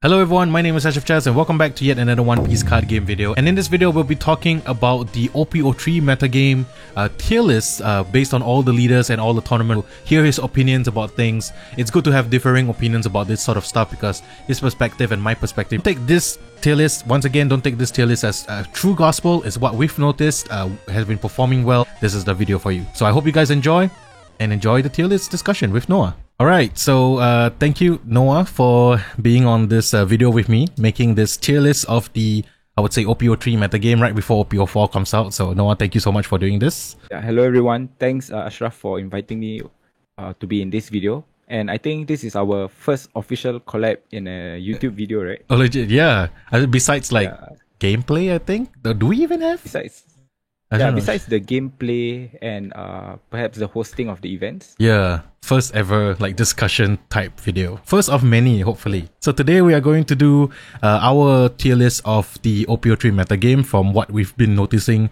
Hello everyone, my name is Ashraf Chaz and welcome back to yet another One Piece card game video. And in this video we'll be talking about the OPO3 metagame tier list based on all the leaders and all the tournament. Hear his opinions about things. It's good to have differing opinions about this sort of stuff because his perspective and my perspective. Don't take this tier list, once again, don't take this tier list as true gospel. It's what we've noticed has been performing well. This is the video for you. So I hope you guys enjoy the tier list discussion with Noah. Alright, so thank you Noah for being on this video with me, making this tier list of the, I would say, OPO3 metagame right before OPO4 comes out. So Noah, thank you so much for doing this. Yeah, hello everyone, thanks Ashraf for inviting me to be in this video. And I think this is our first official collab in a YouTube video, right? Oh legit, yeah. Besides like gameplay, I think. Do we even have? Besides the gameplay and perhaps the hosting of the events. Yeah, first ever like discussion type video. First of many, hopefully. So today we are going to do our tier list of the OPO3 metagame from what we've been noticing.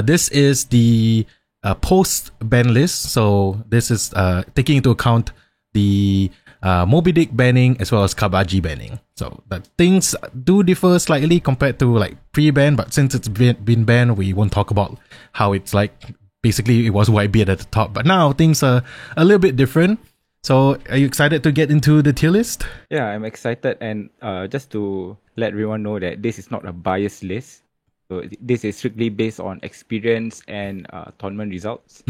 This is the post-ban list. So this is taking into account the Moby Dick banning as well as Kabaji banning. So that things do differ slightly compared to like pre-ban, but since it's been banned, we won't talk about how it's like. Basically, it was Whitebeard at the top, but now things are a little bit different. So are you excited to get into the tier list? Yeah, I'm excited, and just to let everyone know that this is not a biased list. So this is strictly based on experience and tournament results.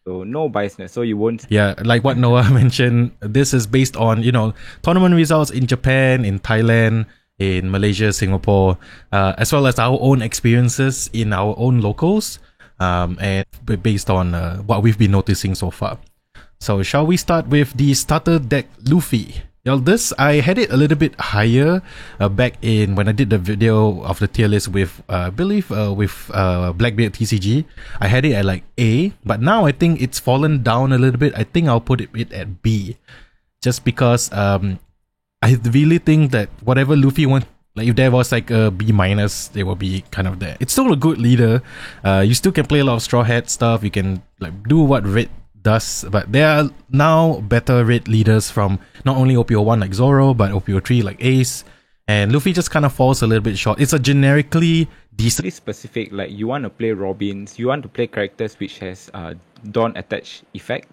So no biasness, so you won't... Yeah, like what Noah mentioned, this is based on, you know, tournament results in Japan, in Thailand, in Malaysia, Singapore, as well as our own experiences in our own locals, and based on what we've been noticing so far. So shall we start with the starter deck Luffy? This, I had it a little bit higher back in when I did the video of the tier list with, I believe, with Blackbeard TCG. I had it at like A, but now I think it's fallen down a little bit. I think I'll put it at B. Just because I really think that whatever Luffy wants, like if there was like a B minus, they will be kind of there. It's still a good leader. You still can play a lot of Straw Hat stuff. You can like do what Red does, but there are now better red leaders from not only OPO1 like Zoro, but OPO3 like Ace, and Luffy just kind of falls a little bit short. It's a generically decent specific, like you want to play Robins, you want to play characters which has Dawn attached effect.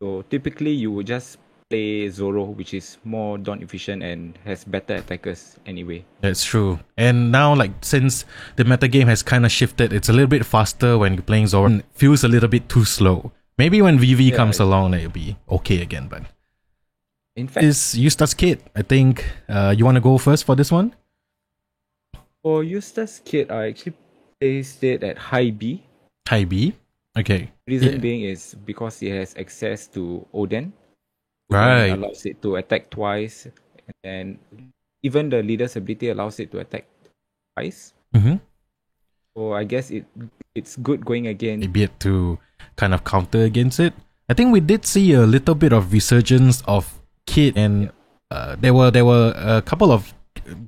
So typically you would just play Zoro, which is more Dawn efficient and has better attackers anyway. That's true. And now, like, since the metagame has kind of shifted, it's a little bit faster when you're playing Zoro. It feels a little bit too slow. Maybe when VV comes along, it'll be okay again, but... In fact... Is Eustace Kid, I think, you want to go first for this one? For Eustace Kid, I actually placed it at high B. High B? Okay. Reason being is because it has access to Oden. Right. It allows it to attack twice, and even the leader's ability allows it to attack twice. So I guess it's good going again. Maybe it to kind of counter against it. I think we did see a little bit of resurgence of Kid, and there were a couple of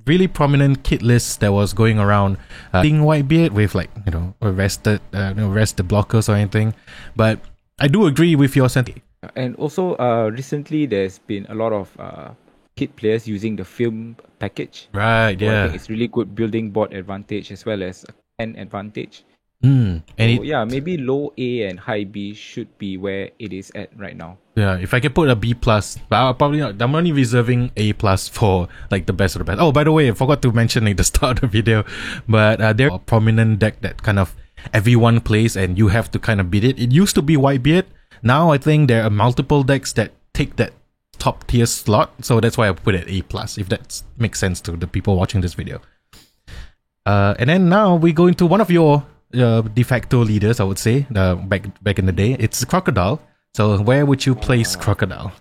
really prominent Kid lists that was going around. Being Whitebeard with like, you know, arrest the blockers or anything. But I do agree with your sentiment. And also, recently there's been a lot of Kid players using the film package. Right, so yeah. I think it's really good building board advantage as well as an advantage. And so, yeah, maybe low A and high B should be where it is at right now. Yeah, if I can put a B plus, but I'll probably not. I'm only reserving A plus for like the best of the best. Oh, by the way, I forgot to mention at the start of the video, but there are a prominent deck that kind of everyone plays and you have to kind of beat it. It used to be Whitebeard. Now I think there are multiple decks that take that top tier slot, so that's why I put it A plus, if that makes sense to the people watching this video. And then now we go into one of your de facto leaders, I would say, back in the day. It's Crocodile. So where would you place Crocodile?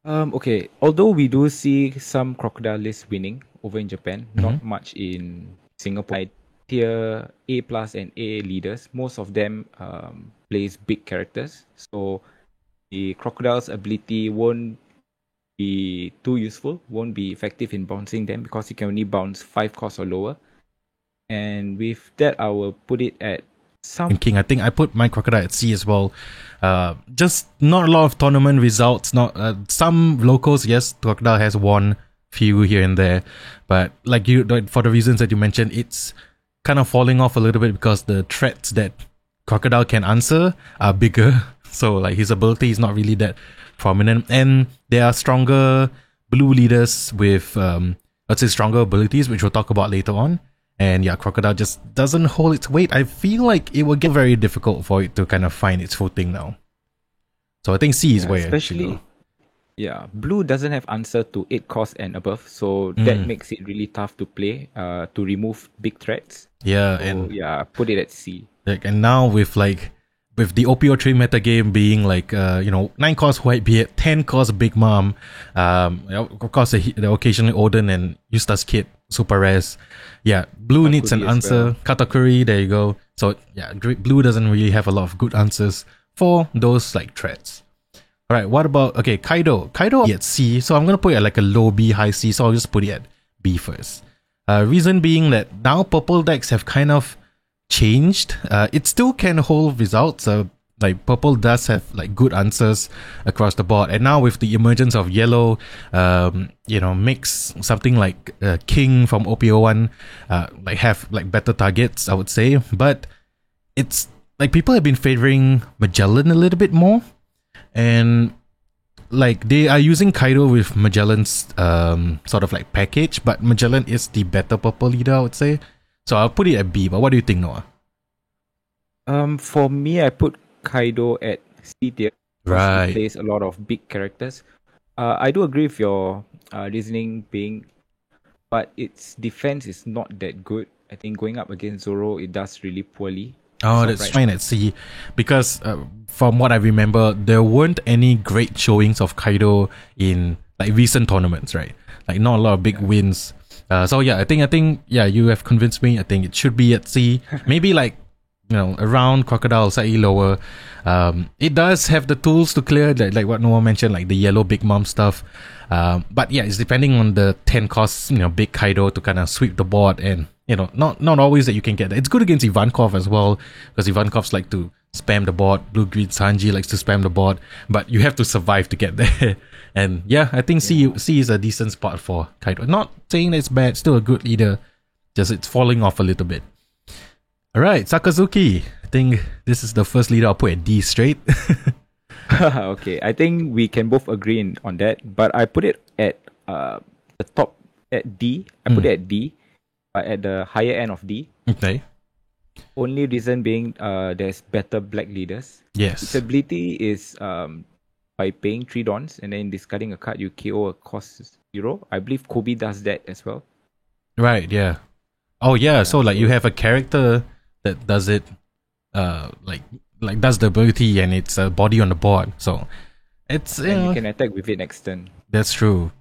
Okay, although we do see some Crocodile lists winning over in Japan, not much in Singapore. Tier A plus and A leaders, most of them plays big characters, so the Crocodile's ability won't be too useful, won't be effective in bouncing them because you can only bounce 5 costs or lower. And with that, I will put it at some... King, I think I put my Crocodile at C as well. Just not a lot of tournament results. Not some locals, yes, Crocodile has won few here and there. But like for the reasons that you mentioned, it's kind of falling off a little bit because the threats that Crocodile can answer are bigger. So like his ability is not really that prominent, and there are stronger blue leaders with let's say stronger abilities, which we'll talk about later on. And yeah, Crocodile just doesn't hold its weight. I feel like it will get very difficult for it to kind of find its footing now. So I think C is where especially blue doesn't have answer to 8 cost and above, so that makes it really tough to play to remove big threats. Yeah, So, and put it at C. like, and now with the OPO3 metagame being like 9 cost Whitebeard, 10 cost Big Mom, of course the occasionally Odin and Eustace Kid super rares. Yeah, blue needs an as answer. well. Katakuri, there you go. So yeah, blue doesn't really have a lot of good answers for those like threats. All right, what about Kaido? Kaido at C, so I'm gonna put it at like a low B, high C. So I'll just put it at B first. Reason being that now purple decks have kind of changed. It still can hold results. Like purple does have like good answers across the board, and now with the emergence of yellow, makes something like King from OPO1 like have like better targets, I would say. But it's like people have been favoring Magellan a little bit more, and like they are using Kaido with Magellan's sort of like package, but Magellan is the better purple leader, I would say. So I'll put it at B. But what do you think, Noah? For me, I put Kaido at C tier. Right. He plays a lot of big characters. I do agree with your reasoning but its defense is not that good. I think going up against Zoro, it does really poorly. Oh, that's fine at C, because from what I remember, there weren't any great showings of Kaido in like recent tournaments, right? Like not a lot of big wins. So yeah, I think you have convinced me. I think it should be at C. Maybe like around Crocodile, slightly lower. It does have the tools to clear, like what Noah mentioned, like the yellow Big Mom stuff. But yeah, it's depending on the 10 costs, big Kaido to kind of sweep the board, and not always that you can get that. It's good against Ivankov as well, because Ivankov's like to spam the board. Blue Green Sanji likes to spam the board, but you have to survive to get there. And yeah, I think C is a decent spot for Kaido. Not saying that it's bad, still a good leader, just it's falling off a little bit. Alright, Sakazuki. I think this is the first leader I'll put at D straight. Okay, I think we can both agree on that, but I put it at the top at D. I put it at D, at the higher end of D. Okay. Only reason being there's better black leaders. Yes. Its ability is by paying 3 dons and then discarding a card, you KO a cost 0. I believe Kobe does that as well. Right, yeah. Oh yeah, so like you have a character that does it like does the ability, and it's a body on the board. So it's you can attack with it next turn. That's true.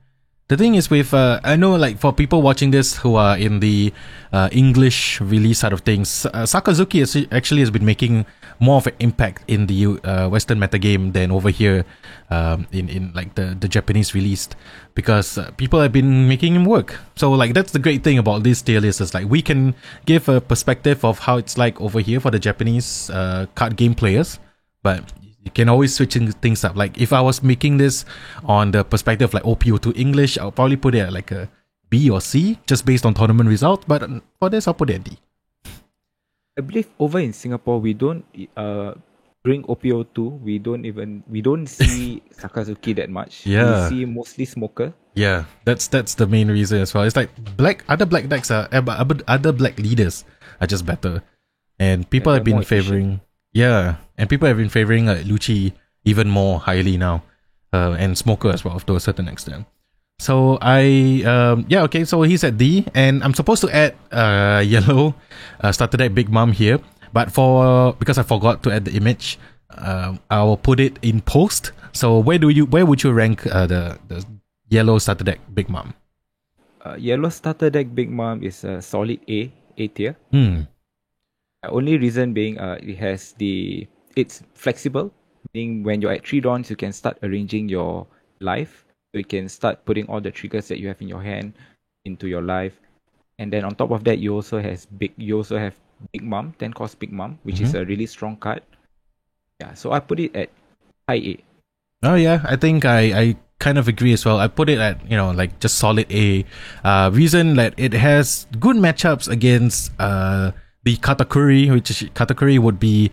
The thing is with I know like for people watching this who are in the English release side of things, Sakazuki actually has been making more of an impact in the Western metagame than over here in like the Japanese released, because people have been making him work. So like that's the great thing about this tier list, is like we can give a perspective of how it's like over here for the Japanese card game players, but you can always switch things up. Like if I was making this on the perspective like OPO2 English, I'll probably put it at like a B or C, just based on tournament results. But for this, I'll put it at D. I believe over in Singapore, we don't during OPO2, we don't see Sakazuki that much. Yeah. We see mostly Smoker. Yeah, that's the main reason as well. It's like other black decks other black leaders are just better, and people have been favoring. Yeah, and people have been favoring Lucci even more highly now, and Smoker as well to a certain extent. So so he's at D, and I'm supposed to add yellow starter deck Big Mom here, but because I forgot to add the image, I will put it in post. So where would you rank the yellow starter deck Big Mom? Yellow starter deck Big Mom is a solid A tier. Only reason being it's flexible, meaning when you're at 3 dawns, you can start arranging your life. So you can start putting all the triggers that you have in your hand into your life. And then on top of that, you also have Big Mom, 10 cost Big Mom, which is a really strong card. Yeah, so I put it at high A. Oh yeah, I think I kind of agree as well. I put it at, like just solid A. Reason that it has good matchups against the Katakuri, which Katakuri would be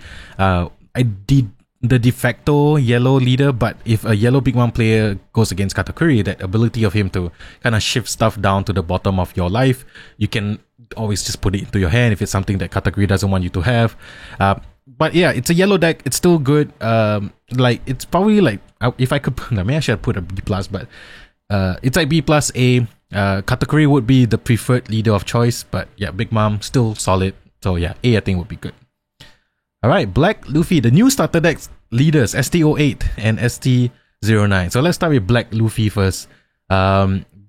the de facto yellow leader, but if a yellow big mom player goes against Katakuri, that ability of him to kind of shift stuff down to the bottom of your life, you can always just put it into your hand if it's something that Katakuri doesn't want you to have. But yeah, it's a yellow deck. It's still good. It's probably like, if I could, maybe I should put a B plus, but it's like B plus A. Katakuri would be the preferred leader of choice, but yeah, Big Mom still solid. So yeah, A I think would be good. Alright, Black Luffy, the new starter decks leaders, ST08 and ST09. So let's start with Black Luffy first.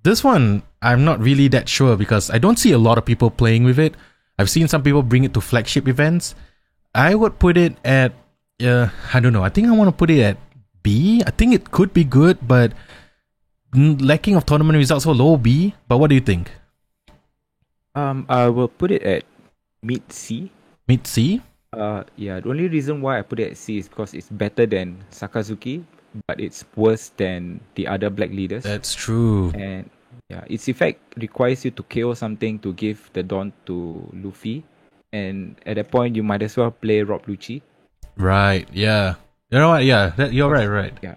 This one, I'm not really that sure because I don't see a lot of people playing with it. I've seen some people bring it to flagship events. I would put it at, I don't know, I think I want to put it at B. I think it could be good, but lacking of tournament results, so low B. But what do you think? I will put it at mid C. Mid C? The only reason why I put it at C is because it's better than Sakazuki, but it's worse than the other black leaders. That's true. And yeah, its effect requires you to KO something to give the Dawn to Luffy. And at that point, you might as well play Rob Lucci. Right, yeah. You know what? Yeah, you're right. Yeah.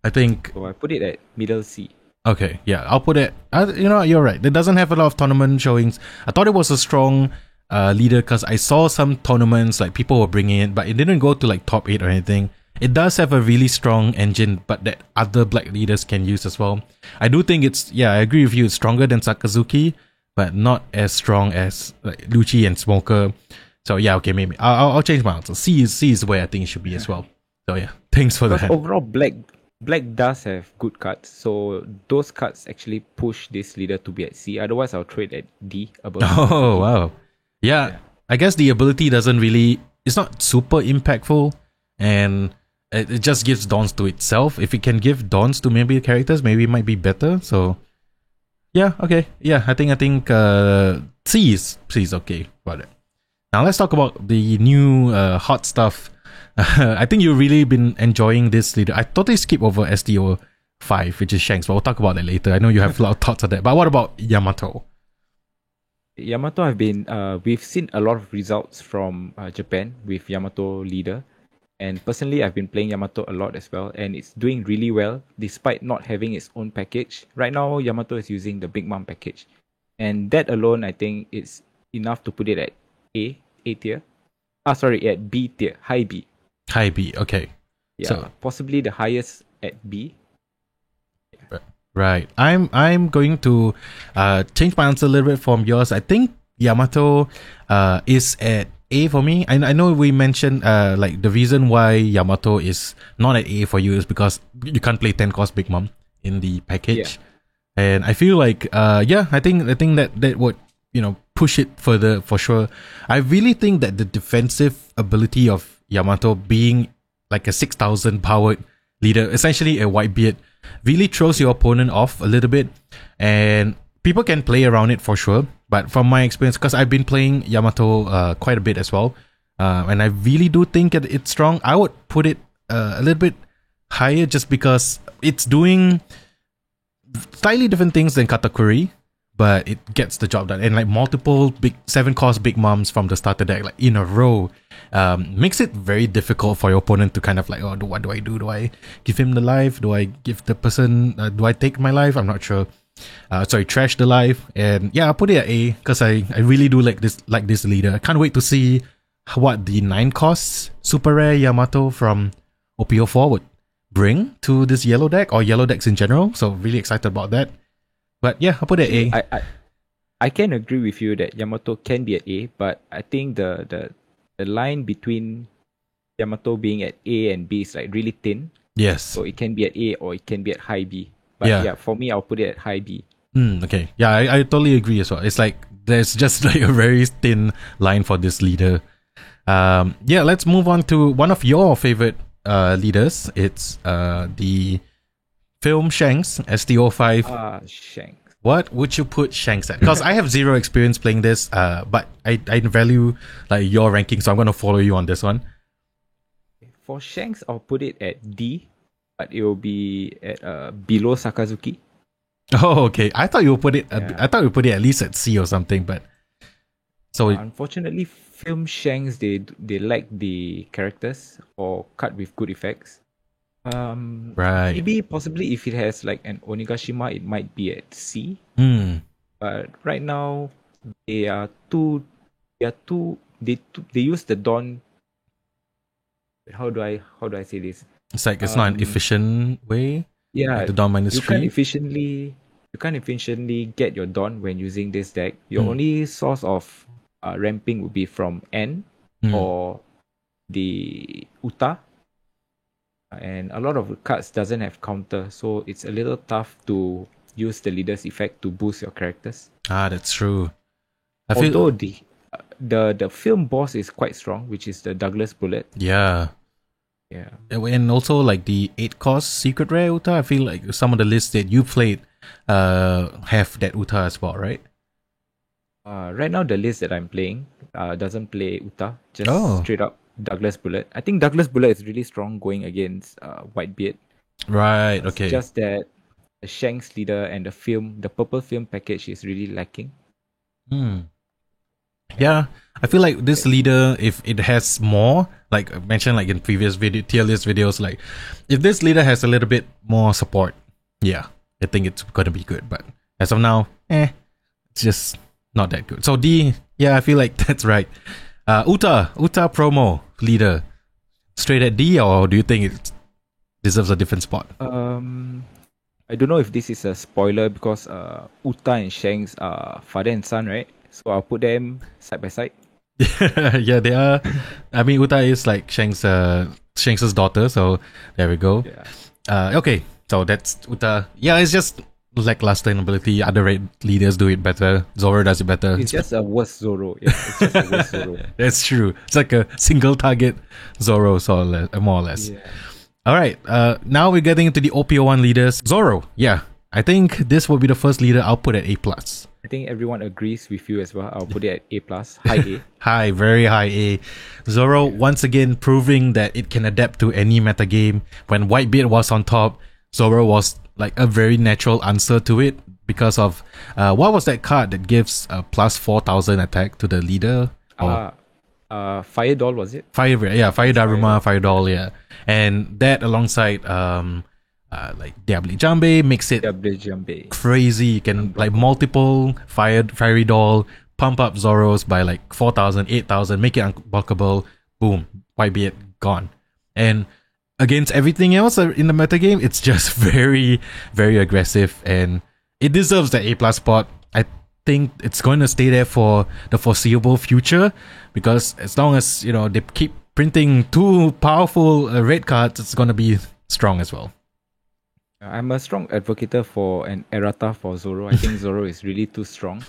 I think... So I put it at middle C. Okay, yeah, I'll put it... you know what? You're right. It doesn't have a lot of tournament showings. I thought it was a strong leader because I saw some tournaments, like people were bringing it, but it didn't go to like top 8 or anything. It does have a really strong engine, but that other black leaders can use as well. I do think it's... Yeah, I agree with you. It's stronger than Sakazuki, but not as strong as like Lucci and Smoker. So yeah, okay, maybe I'll change my answer. C is where I think it should be as well. So yeah, thanks for that. Overall, black does have good cards, so those cards actually push this leader to be at C. Otherwise, I'll trade at D. Oh wow, yeah. I guess the ability doesn't really. It's not super impactful, and it just gives dawns to itself. If it can give dawns to maybe characters, maybe it might be better. So. Yeah, okay. Yeah, I think C is okay about it. Now let's talk about the new hot stuff. I think you've really been enjoying this leader. I totally skip over STO5, which is Shanks, but we'll talk about that later. I know you have a lot of thoughts on that. But what about Yamato? Yamato we've seen a lot of results from Japan with Yamato leader. And personally, I've been playing Yamato a lot as well, and it's doing really well despite not having its own package. Right now, Yamato is using the Big Mom package, and that alone, I think, is enough to put it at A tier. At B tier, high B. High B, okay. Yeah, so, possibly the highest at B. Yeah. Right. I'm going to change my answer a little bit from yours. I think Yamato is at A for me. I know we mentioned like the reason why Yamato is not at A for you is because you can't play 10 cost Big Mom in the package. Yeah. And I feel like I think that would push it further for sure. I really think that the defensive ability of Yamato being like a 6,000 powered leader, essentially a Whitebeard, really throws your opponent off a little bit, and people can play around it for sure. But from my experience, because I've been playing Yamato quite a bit as well, and I really do think that it's strong, I would put it a little bit higher just because it's doing slightly different things than Katakuri, but it gets the job done. And like multiple 7-cost Big Moms from the starter deck like in a row makes it very difficult for your opponent to kind of like, oh, what do I do? Do I give him the life? Do I give the person, do I take my life? I'm not sure. Trash the life. And yeah, I'll put it at A because I really do like this leader. I can't wait to see what the 9 costs super rare Yamato from OPO4 would bring to this yellow deck or yellow decks in general. So really excited about that. But yeah, I'll put it at A. I can agree with you that Yamato can be at A, but I think the line between Yamato being at A and B is like really thin. Yes. So it can be at A or it can be at high B. But yeah, for me, I'll put it at high B. Okay. Yeah, I totally agree as well. It's like there's just like a very thin line for this leader. Let's move on to one of your favorite leaders. It's the Film Shanks, STO5. Shanks. What would you put Shanks at? Because I have zero experience playing this, but I value like your ranking, so I'm going to follow you on this one. For Shanks, I'll put it at D. but it will be at below Sakazuki. Oh, okay. I thought you would put it. Yeah. I thought you would put it at least at C or something. But so Unfortunately, film Shanks they like the characters or cut with good effects. right. Maybe possibly if it has like an Onigashima, it might be at C. Hmm. But right now, they are too. They use the Dawn. How do I say this? It's like it's not an efficient way. Yeah, Like the Dawn minus you can't 3. efficiently get your Dawn when using this deck. Your only source of ramping would be from N or the Uta. And a lot of cards doesn't have counter, so it's a little tough to use the leader's effect to boost your characters. Ah, that's true. Although the film boss is quite strong, which is the Douglas Bullet. Yeah. Yeah. And also like the 8-cost secret rare Uta, I feel like some of the lists that you played have that Uta as well, right? Right now the list that I'm playing doesn't play Uta, just straight up Douglas Bullet. I think Douglas Bullet is really strong going against Whitebeard. Right, okay. It's just that the Shanks leader and the purple film package is really lacking. Yeah, I feel like this leader, if it has more, like I mentioned like in previous tier list videos, like if this leader has a little bit more support, yeah, I think it's gonna be good. But as of now, it's just not that good. So D, yeah, I feel like that's right. Uta promo leader, straight at D, or do you think it deserves a different spot? I don't know if this is a spoiler because Uta and Shanks are father and son, right? So I'll put them side by side. Yeah, they are. I mean, Uta is like Shanks' daughter, so there we go. Yeah. Okay, so that's Uta. Yeah, it's just lackluster in ability. Other leaders do it better. Zoro does it better. It's just a worse Zoro. Yeah, it's just a worse Zoro. That's true. It's like a single target Zoro, more or less. Yeah. All right, now we're getting into the OPO1 leaders. Zoro, yeah. I think this will be the first leader I'll put at A+. I think everyone agrees with you as well. I'll put it at A+, high A. High, very high A. Zoro, once again, proving that it can adapt to any metagame. When Whitebeard was on top, Zoro was like a very natural answer to it because of, what was that card that gives plus 4,000 attack to the leader? Fire Doll, was it? Fire Daruma, Fire Doll, yeah. And that alongside, like Diabli Jambe makes it crazy. You can like multiple fiery doll, pump up Zoros by like 4,000, 8,000, make it unblockable. Boom, Whitebeard gone. And against everything else in the metagame, it's just very, very aggressive, and it deserves the A+ spot. I think it's going to stay there for the foreseeable future because as long as they keep printing two powerful red cards, it's going to be strong as well. I'm a strong advocate for an errata for Zoro. I think Zoro is really too strong.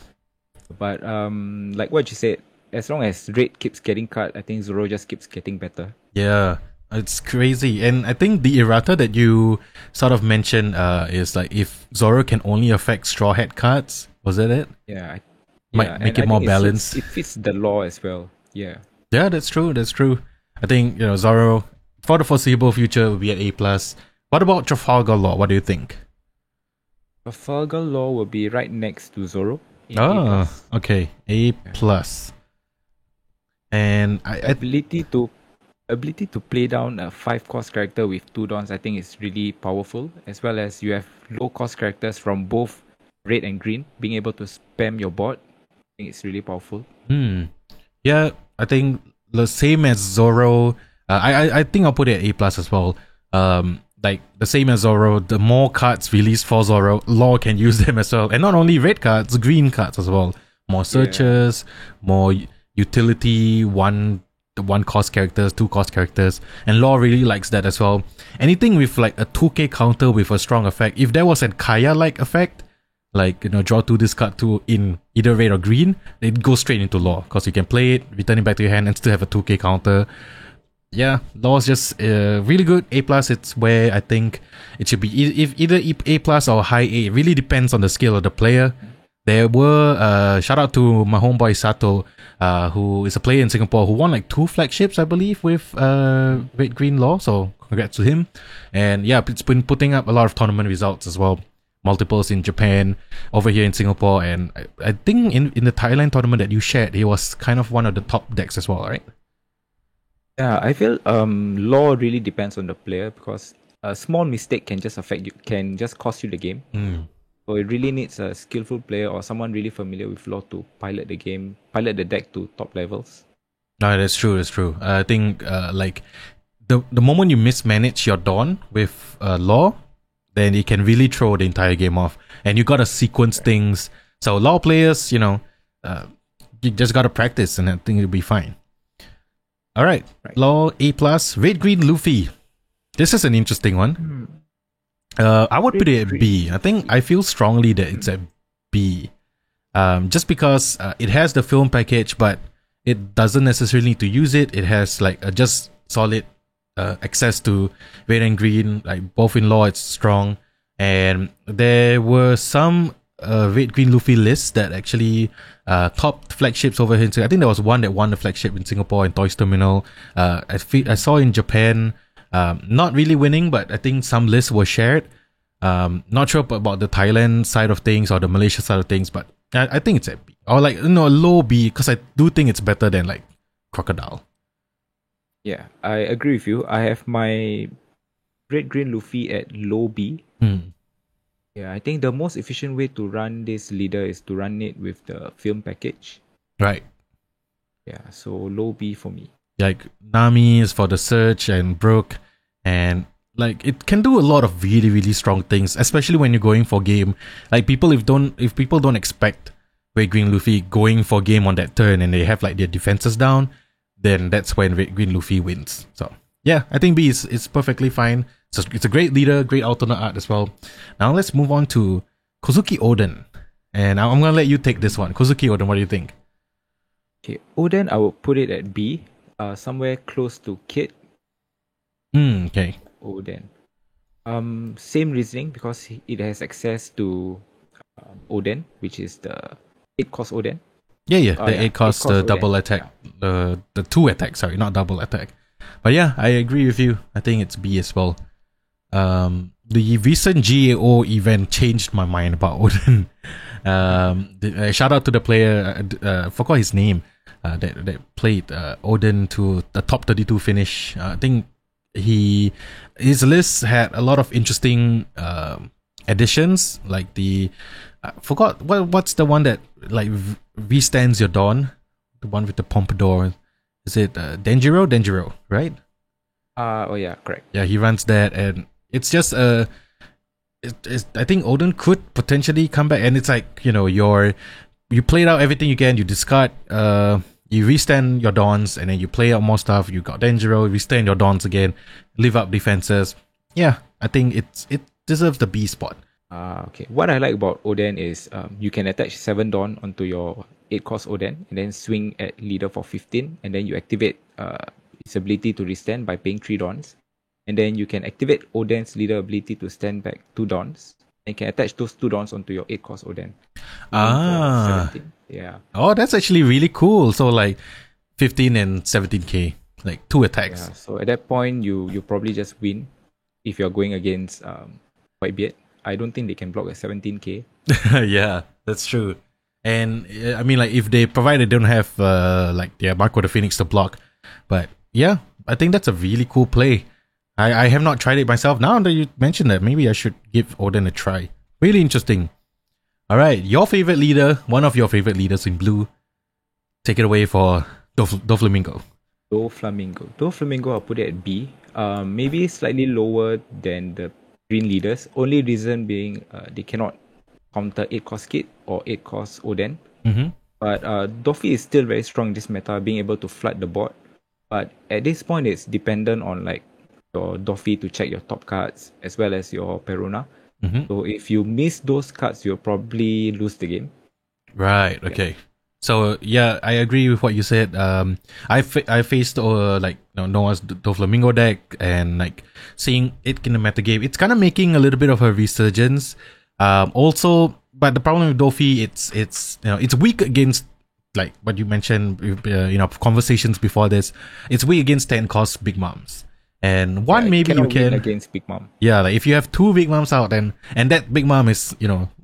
But like what you said, as long as Red keeps getting cut, I think Zoro just keeps getting better. Yeah, it's crazy. And I think the errata that you sort of mentioned is like if Zoro can only affect Straw Hat cards, was that it? Yeah. Might make it more balanced. It fits the law as well. Yeah. Yeah, that's true. I think, Zoro, for the foreseeable future, will be at A+. What about Trafalgar Law? What do you think? Trafalgar Law will be right next to Zoro. Okay. A+. And ability to play down a 5-cost character with 2 dons, I think is really powerful. As well as you have low-cost characters from both red and green, being able to spam your board. I think it's really powerful. Yeah, I think the same as Zoro. I think I'll put it at A+ as well. Like the same as Zoro, the more cards released for Zoro, Law can use them as well. And not only red cards, green cards as well. More searches, more utility, one cost characters, 2 cost characters. And Law really likes that as well. Anything with like a 2k counter with a strong effect. If there was a Kaya-like effect, like, draw 2, discard 2 in either red or green, it goes straight into Law. Because you can play it, return it back to your hand and still have a 2k counter. Yeah, Law is just really good. A+, it's where I think it should be either A+ or high A. It really depends on the skill of the player. There were, shout out to my homeboy Sato, who is a player in Singapore who won like 2 flagships, I believe, with Red Green Law. So congrats to him. And yeah, it's been putting up a lot of tournament results as well. Multiples in Japan, over here in Singapore, and I think in the Thailand tournament that you shared, he was kind of one of the top decks as well, right? Yeah, I feel law really depends on the player because a small mistake can just affect you, can just cost you the game. So it really needs a skillful player or someone really familiar with law to pilot the game, pilot the deck to top levels. No, that's true. That's true. I think like the moment you mismanage your Dawn with law, then it can really throw the entire game off. And you gotta sequence things. So law players, you just gotta practice, and I think it'll be fine. All right. Law A+, Red Green Luffy. This is an interesting one. I would put it at B. I feel strongly that it's at B. Just because it has the film package, but it doesn't necessarily need to use it. It has like a just solid access to red and green, like both in law. It's strong, and there were some red green Luffy lists that actually topped flagships over here. I think there was one that won the flagship in Singapore and Toys Terminal. I saw in Japan, not really winning, but I think some lists were shared. Not sure about the Thailand side of things or the Malaysia side of things, but I think it's at B, or like a low B, because I do think it's better than like Crocodile. Yeah, I agree with you. I have my Red Green Luffy at low B. Yeah, I think the most efficient way to run this leader is to run it with the film package. Right. Yeah, so low B for me. Like Nami is for the search and Brook, and like it can do a lot of really, really strong things, especially when you're going for game. Like if people don't expect Red Green Luffy going for game on that turn and they have like their defenses down, then that's when Red Green Luffy wins. So yeah, I think B is perfectly fine. So it's a great leader, great alternate art as well. Now let's move on to Kozuki Oden. And I'm gonna let you take this one. Kozuki Oden, what do you think? Okay, Oden, I will put it at B. Somewhere close to Kid. Okay. Oden. Same reasoning because it has access to Oden, which is the 8-cost Oden. Yeah, the 8-cost double Oden. Attack, the 2 attack, sorry, not double attack. But yeah, I agree with you. I think it's B as well. The recent GAO event changed my mind about Oden. Shout out to the player, I forgot his name, that played Oden to the top 32 finish. I think his list had a lot of interesting additions, like the forgot what's the one that like V-stands your Dawn, the one with the pompadour. Is it Denjiro, right? Oh yeah, correct. Yeah, he runs that, and it's just I think Oden could potentially come back, and it's like you played out everything you can, you discard, you restand your Dawns, and then you play out more stuff. You got Denjiro, restand your Dawns again, live up defenses. Yeah, I think it deserves the B spot. Okay. What I like about Oden is you can attach 7 Dawn onto your 8-cost Oden and then swing at leader for 15, and then you activate its ability to restand by paying 3 Dawns. And then you can activate Oden's leader ability to stand back 2 Dawns. And you can attach those 2 Dawns onto your 8-cost Oden. Yeah. Oh, that's actually really cool. So like 15 and 17k, like 2 attacks. Yeah, so at that point, you probably just win if you're going against Whitebeard. I don't think they can block at 17k. Yeah, that's true. And I mean, like if they don't have like their Marco the Phoenix to block, but yeah, I think that's a really cool play. I have not tried it myself. Now that you mentioned that, maybe I should give Oden a try. Really interesting. All right, your favorite leader, one of your favorite leaders in blue. Take it away for Doflamingo. Doflamingo, I'll put it at B. Maybe slightly lower than the green leaders. Only reason being they cannot counter 8-cost Kid or 8-cost Oden. But Doffy is still very strong in this meta, being able to flood the board. But at this point, it's dependent on like your Doffy to check your top cards as well as your Peruna. So if you miss those cards, you'll probably lose the game. Right. Okay. Yeah. So yeah, I agree with what you said. I faced like Noah's Doflamingo deck, and like seeing it in the metagame, it's kind of making a little bit of a resurgence. Also, but the problem with Doffy, it's weak against, like what you mentioned, conversations before this. It's weak against 10-cost Big Moms. And one maybe you cannot win can against Big Mom. yeah, like if you have two Big Moms out, then and that Big Mom is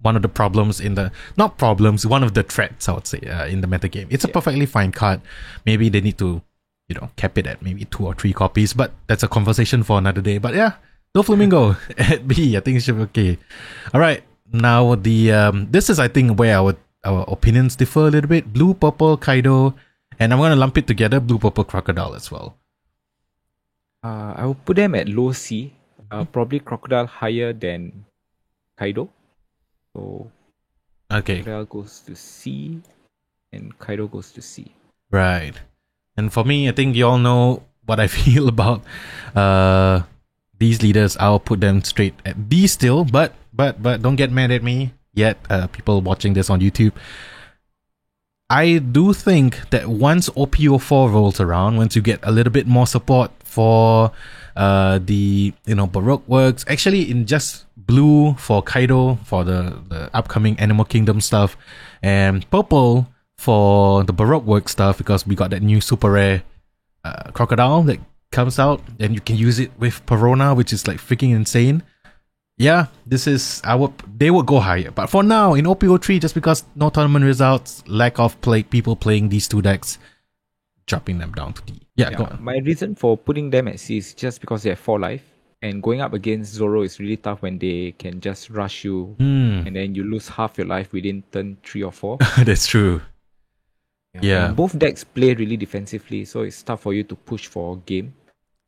one of the problems in the not problems, one of the threats I would say in the metagame. It's a perfectly fine card. Maybe they need to cap it at maybe 2 or 3 copies, but that's a conversation for another day. But yeah, Doflamingo at B, I think it should be okay. All right, now the this is I think where our opinions differ a little bit. Blue, purple, Kaido, and I'm gonna lump it together. Blue, purple, Crocodile as well. I will put them at low C. Probably Crocodile higher than Kaido. So Okay, Crocodile goes to C, and Kaido goes to C. right. And for me, I think you all know what I feel about these leaders. I'll put them straight at B still, but don't get mad at me yet, people watching this on YouTube. I do think that once OPO4 rolls around, once you get a little bit more support for the Baroque works, actually in just blue for Kaido for the upcoming Animal Kingdom stuff, and purple for the Baroque work stuff, because we got that new super rare Crocodile that comes out and you can use it with Perona, which is like freaking insane. Yeah, they would go higher. But for now, in OPO3, just because no tournament results, lack of people playing these two decks, dropping them down to D. Yeah, go on. My reason for putting them at C is just because they have 4 life. And going up against Zoro is really tough when they can just rush you and then you lose half your life within turn 3 or 4. That's true. Yeah. And both decks play really defensively, so it's tough for you to push for game.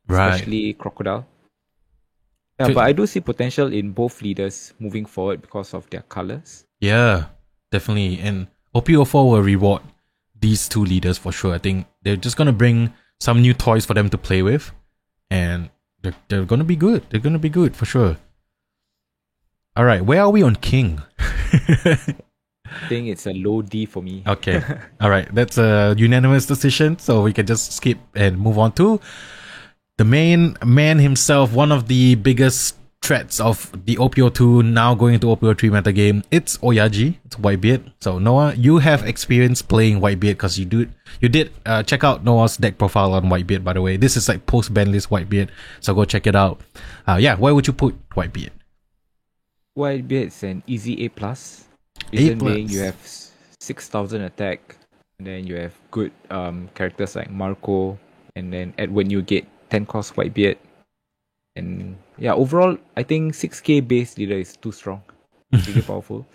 Right. Especially Crocodile. Yeah, but I do see potential in both leaders moving forward because of their colors. Yeah, definitely. And OPO4 will reward these two leaders for sure. I think they're just going to bring some new toys for them to play with. And they're going to be good. They're going to be good for sure. All right, where are we on King? I think it's a low D for me. Okay. All right, that's a unanimous decision. So we can just skip and move on to the main man himself, one of the biggest threats of the OPO2 now going into OPO3 metagame. It's Oyaji. It's Whitebeard. So Noah, you have experience playing Whitebeard because you did check out Noah's deck profile on Whitebeard, by the way. This is like post-ban list Whitebeard, so go check it out. Where would you put Whitebeard? Whitebeard is an easy A+. A+. Reason being you have 6,000 attack, and then you have good characters like Marco, and then when you get 10 cost Whitebeard. And yeah, overall, I think 6k base leader is too strong. It's really powerful.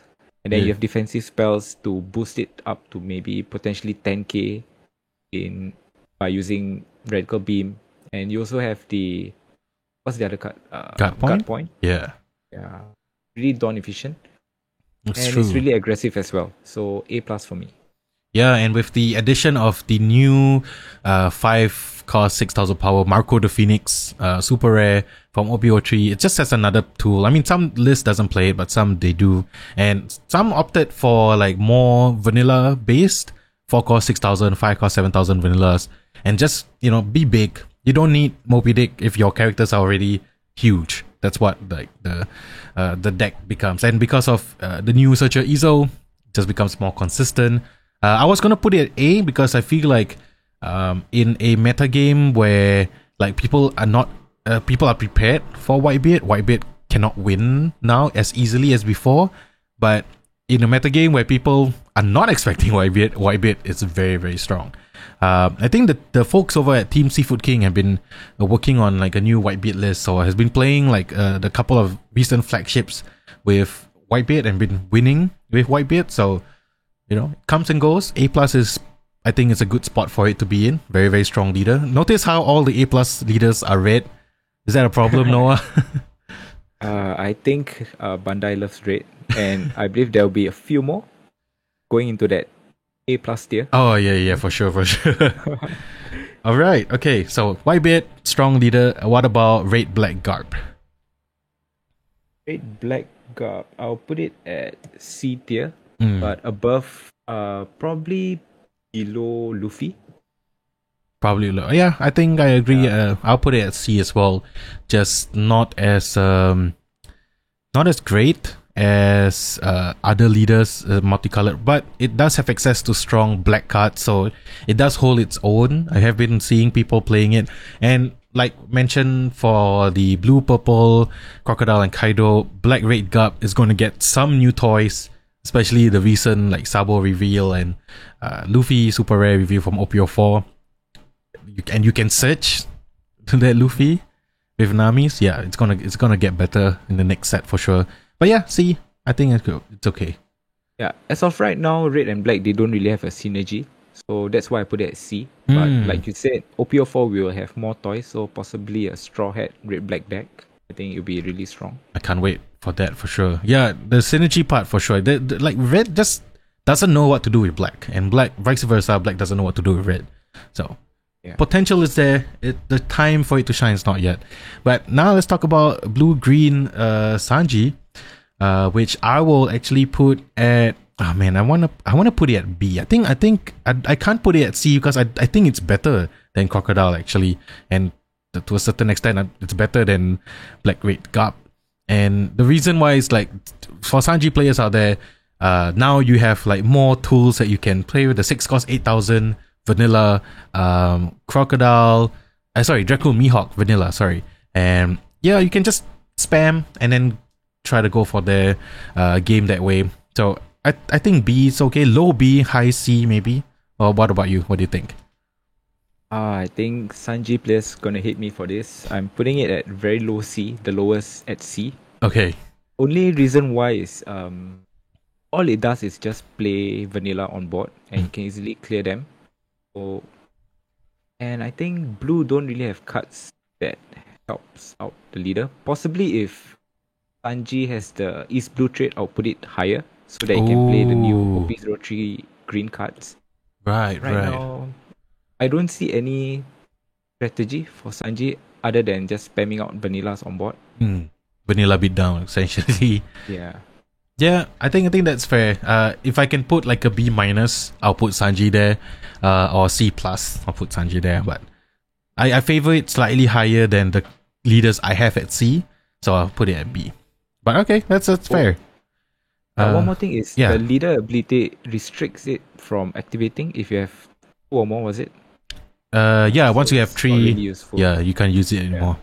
And then you have defensive spells to boost it up to maybe potentially 10k by using Radical Beam. And you also have what's the other card? Guard Point. Yeah. Yeah. Really dawn efficient. It's and true. it's really aggressive as well. So A+ for me. Yeah, and with the addition of the new 5 cost 6,000 power Marco the Phoenix super rare from OPO3, it just has another tool. I mean, some lists doesn't play it, but some they do, and some opted for like more vanilla based 4 cost 6,000, 5 cost 7,000 vanillas, and just be big. You don't need Moby Dick if your characters are already huge. That's what like the deck becomes, and because of the new Searcher Izo, it just becomes more consistent. I was gonna put it at A because I feel like in a meta game where like people are prepared for Whitebeard cannot win now as easily as before. But in a meta game where people are not expecting Whitebeard is very, very strong. I think that the folks over at Team Seafood King have been working on like a new Whitebeard list, so has been playing like the couple of recent flagships with Whitebeard and been winning with Whitebeard. So it comes and goes. A+ is, I think, it's a good spot for it to be in. Very, very strong leader. Notice how all the A+ leaders are red. Is that a problem, Noah? I think Bandai loves red, and I believe there will be a few more going into that A+ tier. Oh, yeah, for sure. All right, okay, so Whitebeard, strong leader. What about Red Black Garb? Red Black Garb, I'll put it at C tier, but above, probably below Luffy. Probably low. Yeah, I think I agree. I'll put it at C as well. Just not as great as other leaders, multicolored, but it does have access to strong black cards, so it does hold its own. I have been seeing people playing it, and like mentioned for the blue, purple, crocodile, and Kaido, black, red Gup is going to get some new toys, especially the recent like Sabo reveal and Luffy super rare reveal from OPO4. You can search that Luffy with Nami's. Yeah, it's gonna get better in the next set for sure. But yeah, see, I think it's okay. Yeah, as of right now, red and black, they don't really have a synergy. So that's why I put it at C. But like you said, OPO4 will have more toys, so possibly a Straw Hat red black deck. I think it'll be really strong. I can't wait for that for sure. Yeah, the synergy part for sure. Like red just doesn't know what to do with black, and black vice versa. Black doesn't know what to do with red. So potential is there. The time for it to shine is not yet. But now let's talk about blue green Sanji, which I will actually put at. Oh man, I wanna put it at B. I think I can't put it at C because I think it's better than Crocodile actually, and to a certain extent it's better than Black Red Gup. And the reason why is like for Sanji players out there, now you have like more tools that you can play with. The 6 cost 8,000 vanilla, Crocodile, Draco Mihawk vanilla, and yeah, you can just spam and then try to go for the game that way. So I think B is okay. Low B, high C maybe. Or what about you? What do you think? I think Sanji players gonna hate me for this. I'm putting it at very low C, the lowest at C. Okay. Only reason why is all it does is just play vanilla on board and you can easily clear them. So, and I think blue don't really have cards that helps out the leader. Possibly if Sanji has the East Blue trait, I'll put it higher so that he can play the new OP03 green cards. Right. Now, I don't see any strategy for Sanji other than just spamming out vanillas on board. Vanilla beatdown, essentially. Yeah, I think that's fair. If I can put like a B minus, I'll put Sanji there. Or C plus, I'll put Sanji there. But I favor it slightly higher than the leaders I have at C, so I'll put it at B. But okay, that's fair. One more thing is the leader ability restricts it from activating if you have 2 or more, was it? Once you have 3, you can't use it anymore.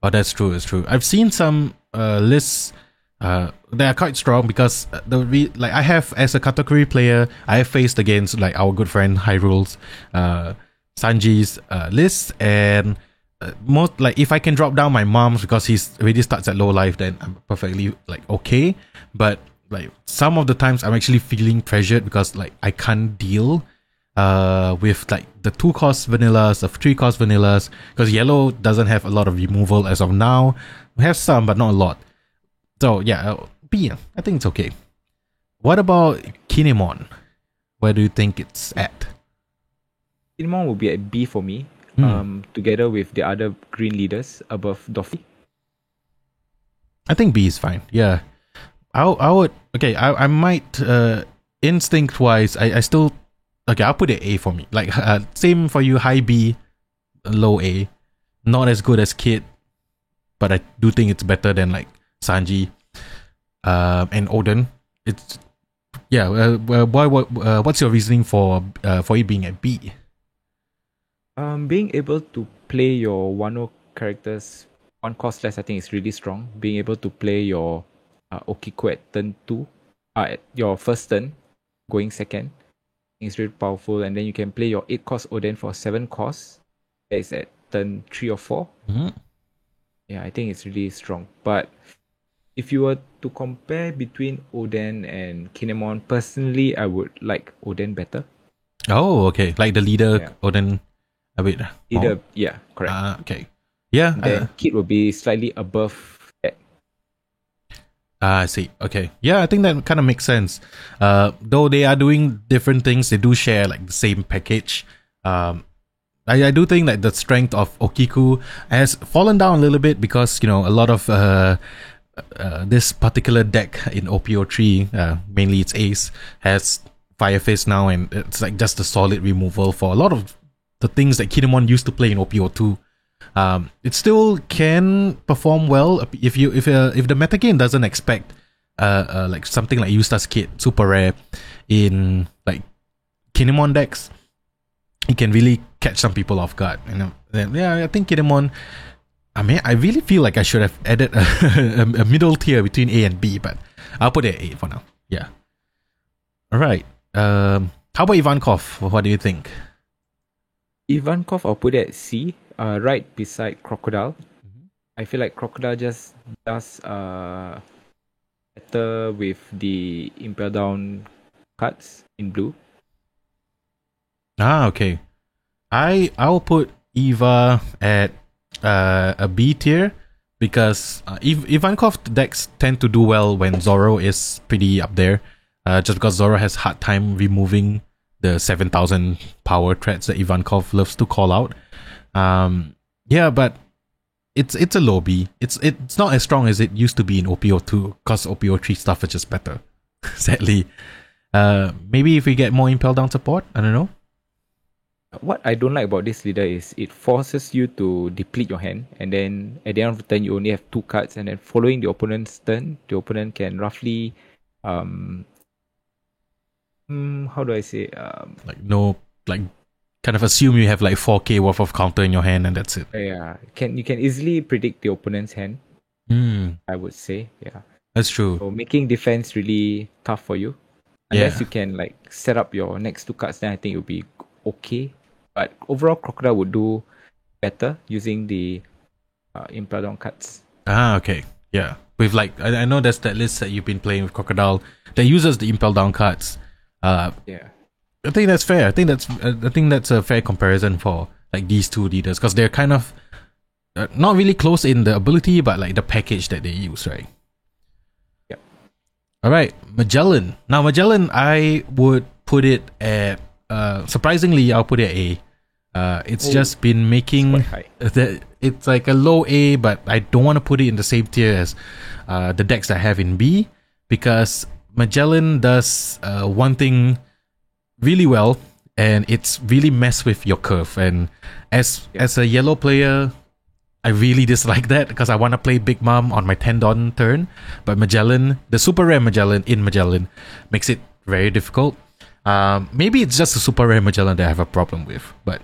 Oh, that's true. I've seen some lists they are quite strong because I have, as a category player, I have faced against like our good friend Hyrule's Sanji's list, and most like if I can drop down my mom's because he's already starts at low life, then I'm perfectly like okay. But like some of the times I'm actually feeling pressured because like I can't deal with like the 2 cost vanillas, the 3 cost vanillas, because yellow doesn't have a lot of removal as of now. We have some, but not a lot. So yeah, B, I think it's okay. What about Kinemon? Where do you think it's at? Kinemon will be at B for me, together with the other green leaders above Doffy. I think B is fine. Yeah, I would. Okay, I might instinct wise. I still. Okay, I'll put it A for me. Like same for you, high B, low A. Not as good as Kid, but I do think it's better than like Sanji and Oden. It's what's your reasoning for it being at B? Being able to play your Wano characters 1 cost less, I think is really strong. Being able to play your Okiko at turn 2, at your first turn, going second, is really powerful. And then you can play your 8 cost Oden for 7 costs. That is at turn 3 or 4. Yeah, I think it's really strong. But if you were to compare between Oden and Kinemon, personally, I would like Oden better. Oh, okay. Like the leader, Oden a bit. Leader, yeah, correct. Okay. Yeah. Then Kid will be slightly above that. I see. Okay. Yeah, I think that kind of makes sense. Though they are doing different things, they do share like the same package. I do think that the strength of Okiku has fallen down a little bit because, you know, a lot of this particular deck in OPO3, mainly its Ace, has Fire Fist now, and it's like just a solid removal for a lot of the things that Kinemon used to play in OPO2. It still can perform well if the metagame doesn't expect like something like Eustace Kid super rare in like Kinemon decks. he can really catch some people off guard. Yeah, I think Kinemon. I mean, I really feel like I should have added a middle tier between A and B, but I'll put it at A for now. Yeah. All right. How about Ivankov? What do you think? Ivankov, I'll put it at C, right beside Crocodile. I feel like Crocodile just does better with the Impel Down cards in blue. Okay. I'll put Eva at a B tier because Ivankov decks tend to do well when Zoro is pretty up there. Just because Zoro has hard time removing the 7,000 power threats that Ivankov loves to call out. Yeah, but it's a low B. It's not as strong as it used to be in OPO2 because OPO3 stuff is just better. Sadly. Maybe if we get more Impel Down support, I don't know. What I don't like about this leader is it forces you to deplete your hand, and then at the end of the turn you only have 2 cards, and then following the opponent's turn, the opponent can roughly how do I say kind of assume you have like 4k worth of counter in your hand and that's it. Yeah, you can easily predict the opponent's hand. I would say, yeah. That's true. So making defense really tough for you. Unless you can like set up your next 2 cards, then I think it will be okay. But overall, Crocodile would do better using the Impel Down cards. Okay. Yeah. With like, I know there's that list that you've been playing with Crocodile that uses the Impel Down cards. Yeah. I think that's fair. I think that's a fair comparison for like these two leaders because they're kind of not really close in the ability, but like the package that they use, right? Yep. All right, Magellan. Now Magellan, I would put it at surprisingly, I'll put it at A. It's just been making it's like a low A, but I don't want to put it in the same tier as the decks I have in B because Magellan does one thing really well, and it's really mess with your curve. And as a yellow player, I really dislike that because I want to play Big Mom on my 10 Dawn turn, but Magellan, the super rare Magellan in Magellan, makes it very difficult. Maybe it's just a super rare Magellan that I have a problem with, but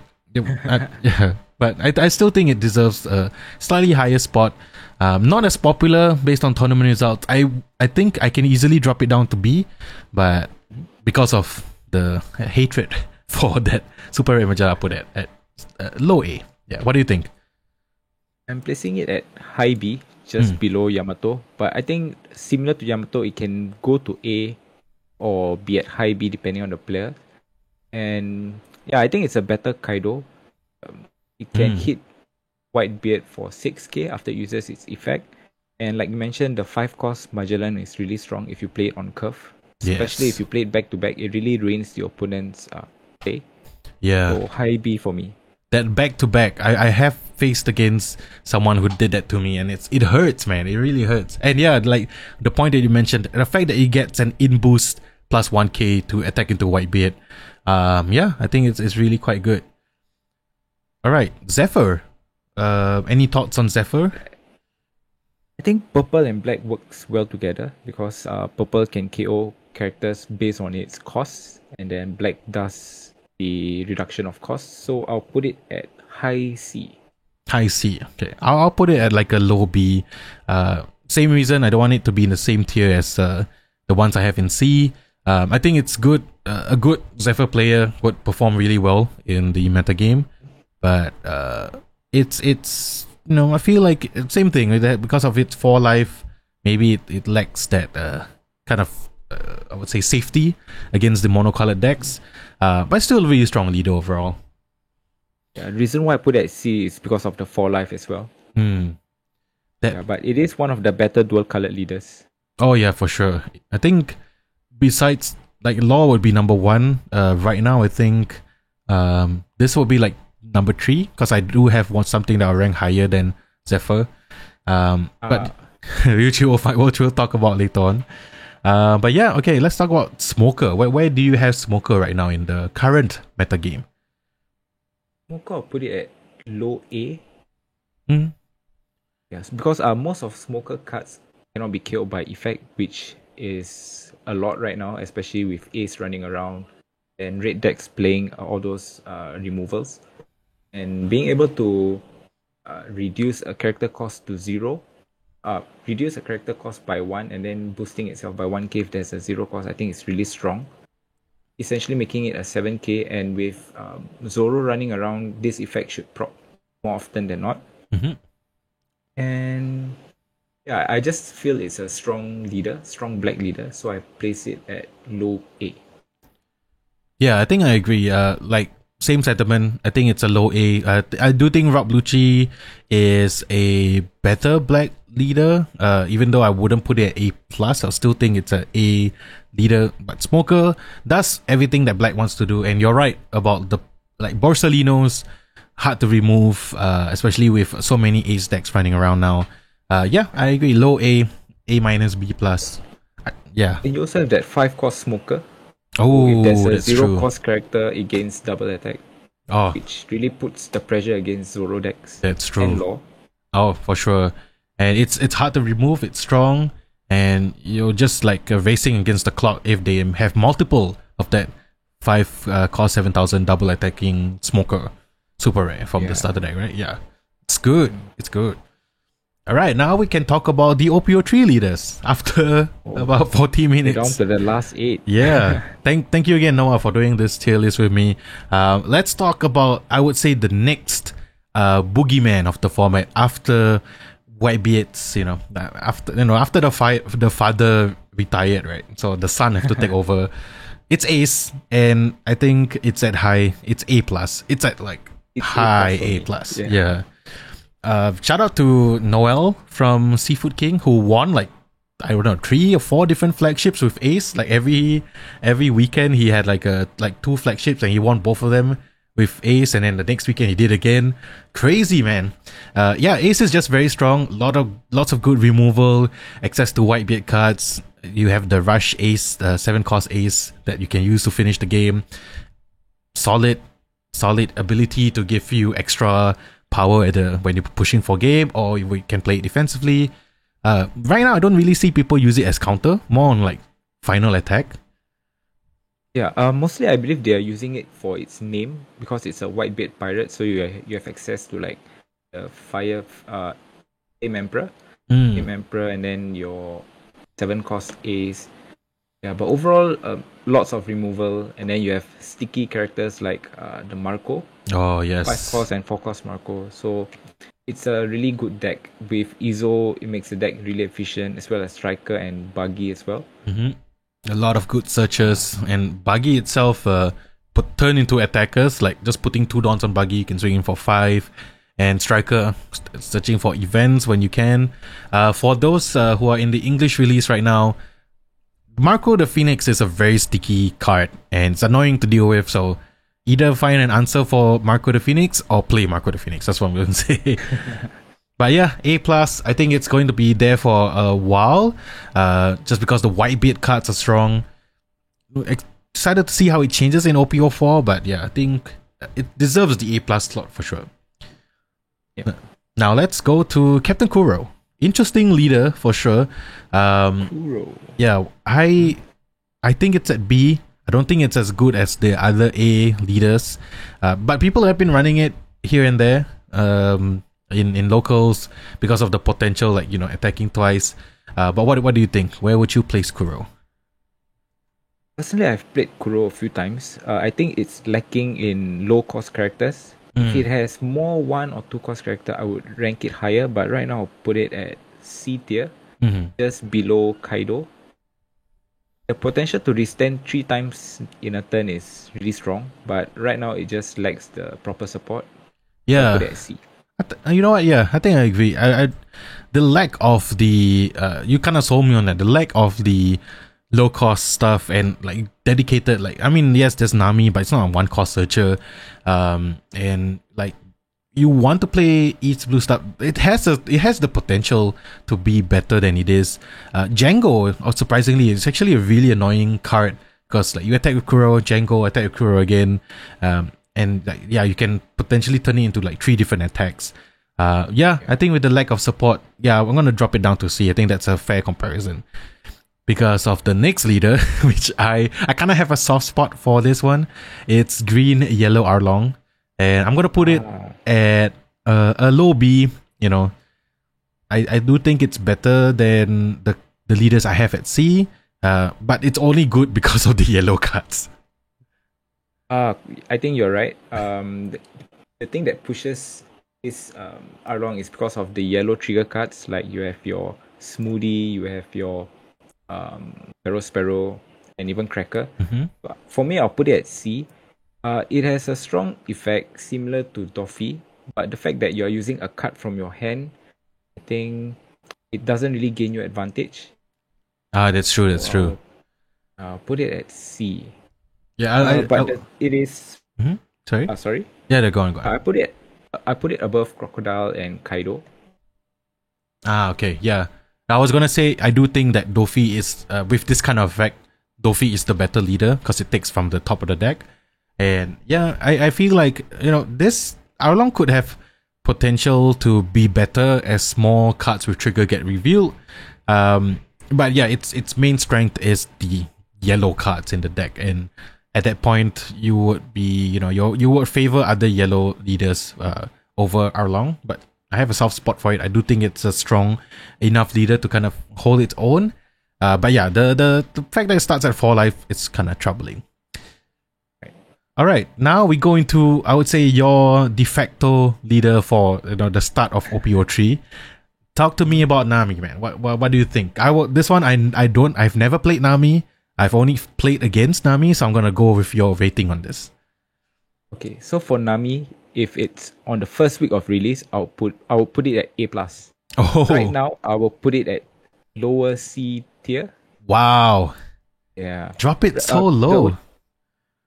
I still think it deserves a slightly higher spot. Not as popular based on tournament results. I think I can easily drop it down to B, but because of the hatred for that super rare Magellan, I put it at low A. Yeah, what do you think? I'm placing it at high B, just below Yamato. But I think similar to Yamato, it can go to A or be at high B depending on the player. And yeah, I think it's a better Kaido. It can hit Whitebeard for 6k after it uses its effect. And like you mentioned, the 5-cost Magellan is really strong if you play it on curve. Especially if you play it back to back, it really ruins the opponent's play. Yeah. So high B for me. That back to back, I have faced against someone who did that to me, and it hurts, man. It really hurts. And yeah, like the point that you mentioned, the fact that he gets an in boost plus 1k to attack into Whitebeard, yeah, I think it's really quite good. All right, Zephyr. Any thoughts on Zephyr? I think purple and black works well together because purple can KO characters based on its costs, and then black does the reduction of costs. So I'll put it at high C. High C. Okay, I'll put it at like a low B. Same reason I don't want it to be in the same tier as the ones I have in C. I think it's good. A good Zephyr player would perform really well in the meta game, but it's you know, I feel like same thing with that because of its 4 life. Maybe it lacks that kind of I would say safety against the monocolored decks, but still a really strong leader overall. Yeah, the reason why I put it at C is because of the 4 life as well. But it is one of the better dual colored leaders. Oh yeah, for sure. I think besides like Law would be number 1 right now. I think this will be like number 3 because I do have something that will rank higher than Zephyr. But which we'll talk about later on. But yeah, okay, let's talk about Smoker. Where do you have Smoker right now in the current meta game? Smoker, I'll put it at low A. Yes, because most of Smoker cards cannot be killed by effect, which is a lot right now, especially with Ace running around. and red decks playing all those removals, and being able to reduce a character cost to 0, reduce a character cost by 1, and then boosting itself by 1k if there's a 0 cost. I think it's really strong. Essentially making it a 7k, and with Zoro running around, this effect should proc more often than not. Mm-hmm. And yeah, I just feel it's a strong leader, strong black leader, so I place it at low A. Yeah, I think I agree. Like, same sentiment. I think it's a low A. I do think Rob Lucci is a better black leader. Even though I wouldn't put it at A plus, I still think it's a A leader. But Smoker does everything that black wants to do. And you're right about the Borsalino's hard to remove, especially with so many ace decks running around now. Yeah, I agree. Low A, A minus, B plus. Yeah. And you also have that 5-cost Smoker. Oh, if there's a that's 0 true. cost character against double attack, which really puts the pressure against Zoro decks. That's true. And Law. Oh, for sure. And it's hard to remove. It's strong, and you're just like racing against the clock if they have multiple of that 5 cost 7,000 double attacking Smoker super rare from the starter deck, right? Yeah, it's good. It's good. All right, now we can talk about the OPO3 leaders after about 40 minutes. Down to the last 8. Yeah. Thank you again, Noah, for doing this tier list with me. Let's talk about, I would say, the next boogeyman of the format after Whitebeard's, after the father retired, right? So the son have to take over. It's Ace, and I think it's at high. It's A plus. It's at It's high A plus. Yeah. Shout out to Noel from Seafood King, who won 3 or 4 different flagships with Ace. Like every weekend he had 2 flagships, and he won both of them with Ace, and then the next weekend he did again. Crazy, man. Yeah, Ace is just very strong. Lots of good removal, access to Whitebeard cards. You have the Rush Ace, the 7-cost Ace that you can use to finish the game. Solid ability to give you extra power when you're pushing for game, or you can play it defensively. Right now, I don't really see people use it as counter, more on final attack. Yeah, mostly I believe they are using it for its name because it's a Whitebeard pirate, so you have access to the fire Flame Emperor, and then your 7-cost Ace. Yeah, but overall, lots of removal, and then you have sticky characters like the Marco. Oh, yes. 5-cost and 4-cost Marco. So it's a really good deck. With Izo, it makes the deck really efficient, as well as Striker and Buggy as well. Mm-hmm. A lot of good searches, and Buggy itself turn into attackers, just putting 2 dons on Buggy, you can swing in for 5. And Striker, searching for events when you can. For those who are in the English release right now, Marco the Phoenix is a very sticky card, and it's annoying to deal with, so either find an answer for Marco the Phoenix or play Marco the Phoenix. That's what I'm going to say. But yeah, A+, I think it's going to be there for a while, just because the Whitebeard cards are strong. Excited to see how it changes in OPO4, but yeah, I think it deserves the A+ slot for sure. Yeah. Now let's go to Captain Kuro. Interesting leader for sure. Kuro. Yeah, I think it's at B. I don't think it's as good as the other A leaders, but people have been running it here and there in locals because of the potential, attacking twice. But what do you think? Where would you place Kuro? Personally, I've played Kuro a few times. I think it's lacking in low cost characters. If it has more 1 or 2 cost character, I would rank it higher. But right now, I'll put it at C tier, just below Kaido. The potential to restand 3 times in a turn is really strong, but right now it just lacks the proper support. Yeah, I'll put it at C. You know what? Yeah, I think I agree. The lack of the you kind of sold me on that. The lack of the low cost stuff and dedicated, yes, there's Nami, but it's not a 1-cost searcher. And you want to play East Blue stuff. It has the potential to be better than it is. Django, surprisingly, is actually a really annoying card because you attack with Kuro, Django, attack with Kuro again, and you can potentially turn it into 3 different attacks. I think with the lack of support, I'm gonna drop it down to C. I think that's a fair comparison. because of the next leader, which I kind of have a soft spot for this one. It's green, yellow Arlong. And I'm going to put it at a low B. You know, I do think it's better than the leaders I have at C. But it's only good because of the yellow cards. I think you're right. The thing that pushes this Arlong is because of the yellow trigger cards. Like you have your Smoothie, you have your Sparrow, and even Cracker. But for me, I'll put it at C. It has a strong effect similar to Toffee, but the fact that you're using a card from your hand, I think it doesn't really gain you advantage. That's true. That's true. I'll put it at C. Yeah, it is. Sorry. Sorry. Yeah, go on. I put it above Crocodile and Kaido. Okay. Yeah. I was gonna say I do think that Doffy is with this kind of effect, Doffy is the better leader because it takes from the top of the deck. And yeah, I feel like, you know, this Arlong could have potential to be better as more cards with trigger get revealed. But yeah, its main strength is the yellow cards in the deck, and at that point you would be, you know, you would favor other yellow leaders over Arlong. But I have a soft spot for it. I do think it's a strong enough leader to kind of hold its own. But yeah, the fact that it starts at 4 life, it's kind of troubling. All right, now we go into, I would say, your de facto leader for, you know, the start of OPO3. Talk to me about Nami, man. What do you think? I've never played Nami. I've only played against Nami, so I'm gonna go with your rating on this. Okay, so for Nami, if it's on the first week of release, I will put it at A+. Oh, right now I will put it at lower C tier. Wow. Yeah. Drop it so low.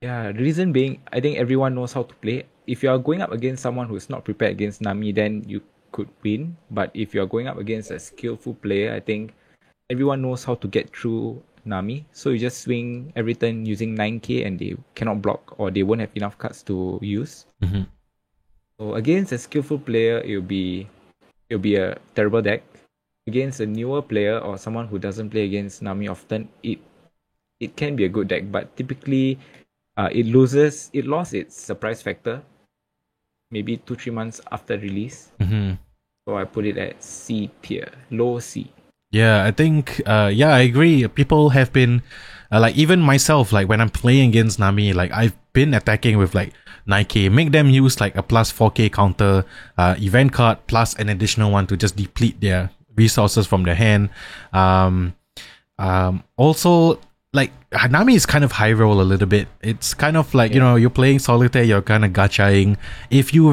The reason being, I think everyone knows how to play. If you are going up against someone who's not prepared against Nami, then you could win. But if you're going up against a skillful player, I think everyone knows how to get through Nami. So you just swing every turn using 9k and they cannot block, or they won't have enough cards to use. So against a skillful player, it'll be a terrible deck. Against a newer player or someone who doesn't play against Nami often, it can be a good deck, but typically it lost its surprise factor maybe 2-3 months after release. So I put it at C tier, low C. Yeah, I think I agree. People have been like, even myself, like when I'm playing against Nami, like I've been attacking with like 9k, make them use like a plus 4k counter event card plus an additional one to just deplete their resources from their hand. Also, like Nami is kind of high roll a little bit. It's kind of like, you know, you're playing solitaire, you're kind of gachaing. If you